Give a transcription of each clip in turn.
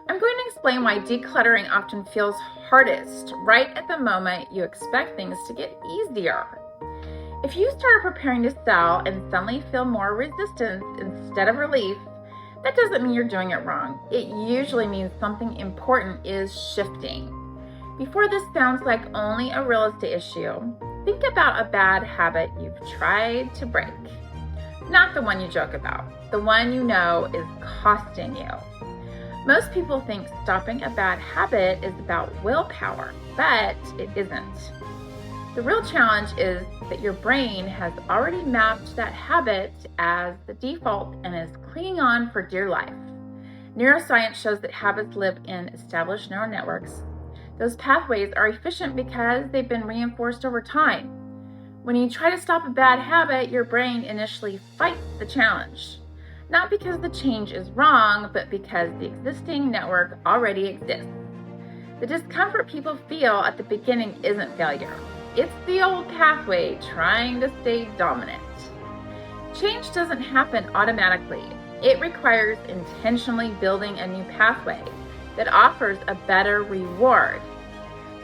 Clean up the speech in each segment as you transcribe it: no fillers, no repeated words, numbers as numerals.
I'm going to explain why decluttering often feels hardest right at the moment you expect things to get easier. If you start preparing to sell and suddenly feel more resistance instead of relief, that doesn't mean you're doing it wrong. It usually means something important is shifting. Before this sounds like only a real estate issue, think about a bad habit you've tried to break. Not the one you joke about, the one you know is costing you. Most people think stopping a bad habit is about willpower, but it isn't. The real challenge is that your brain has already mapped that habit as the default and is clinging on for dear life. Neuroscience shows that habits live in established neural networks. Those pathways are efficient because they've been reinforced over time. When you try to stop a bad habit, your brain initially fights the challenge. Not because the change is wrong, but because the existing network already exists. The discomfort people feel at the beginning isn't failure. It's the old pathway trying to stay dominant. Change doesn't happen automatically. It requires intentionally building a new pathway that offers a better reward.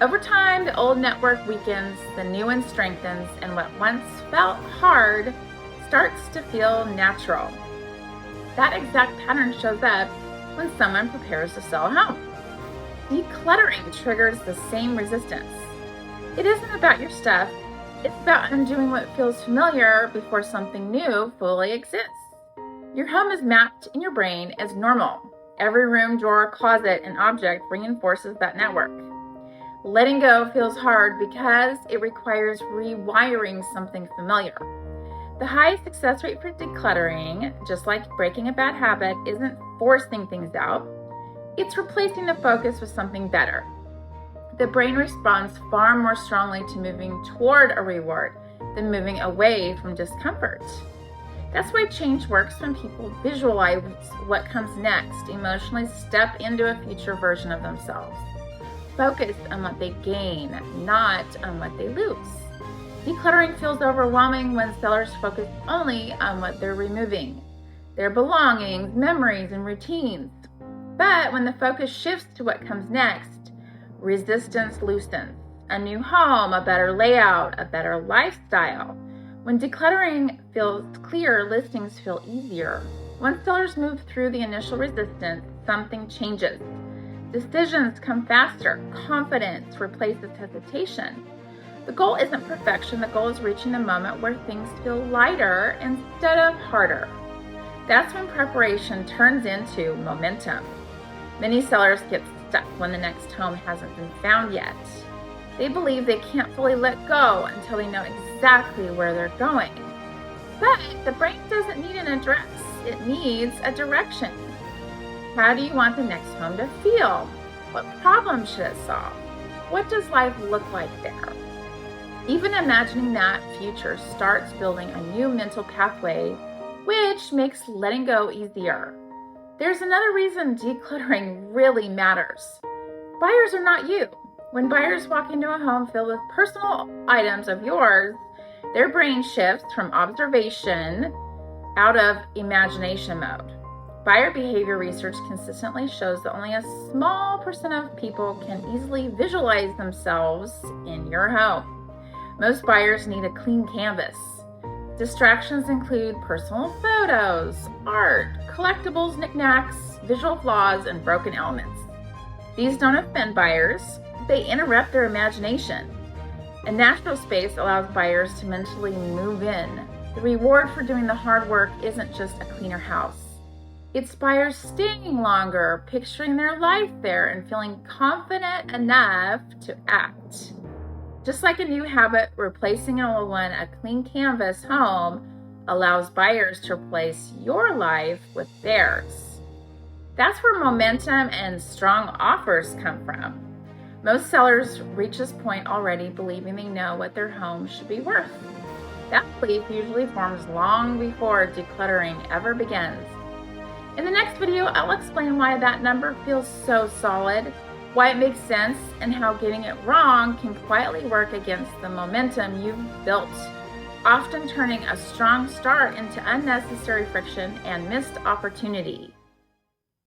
Over time, the old network weakens, the new one strengthens, and what once felt hard starts to feel natural. That exact pattern shows up when someone prepares to sell a home. Decluttering triggers the same resistance. It isn't about your stuff, it's about undoing what feels familiar before something new fully exists. Your home is mapped in your brain as normal. Every room, drawer, closet, and object reinforces that network. Letting go feels hard because it requires rewiring something familiar. The high success rate for decluttering, just like breaking a bad habit, isn't forcing things out. It's replacing the focus with something better. The brain responds far more strongly to moving toward a reward than moving away from discomfort. That's why change works when people visualize what comes next, emotionally step into a future version of themselves. Focus on what they gain, not on what they lose. Decluttering feels overwhelming when sellers focus only on what they're removing, their belongings, memories, and routines. But when the focus shifts to what comes next, resistance loosens. A new home, a better layout, a better lifestyle. When decluttering feels clear, listings feel easier. Once sellers move through the initial resistance, something changes. Decisions come faster. Confidence replaces hesitation. The goal isn't perfection. The goal is reaching the moment where things feel lighter instead of harder. That's when preparation turns into momentum. Many sellers get stuck when the next home hasn't been found yet. They believe they can't fully let go until they know exactly where they're going. But the brain doesn't need an address. It needs a direction. How do you want the next home to feel? What problem should it solve? What does life look like there? Even imagining that future starts building a new mental pathway, which makes letting go easier. There's another reason decluttering really matters. Buyers are not you. When buyers walk into a home filled with personal items of yours, their brain shifts from observation out of imagination mode. Buyer behavior research consistently shows that only a small percent of people can easily visualize themselves in your home. Most buyers need a clean canvas. Distractions include personal photos, art, collectibles, knickknacks, visual flaws, and broken elements. These don't offend buyers, they interrupt their imagination. A natural space allows buyers to mentally move in. The reward for doing the hard work isn't just a cleaner house. It's buyers staying longer, picturing their life there, and feeling confident enough to act. Just like a new habit replacing an old one, a clean canvas home allows buyers to replace your life with theirs. That's where momentum and strong offers come from. Most sellers reach this point already believing they know what their home should be worth. That belief usually forms long before decluttering ever begins. In the next video, I'll explain why that number feels so solid, why it makes sense, and how getting it wrong can quietly work against the momentum you've built, often turning a strong start into unnecessary friction and missed opportunity.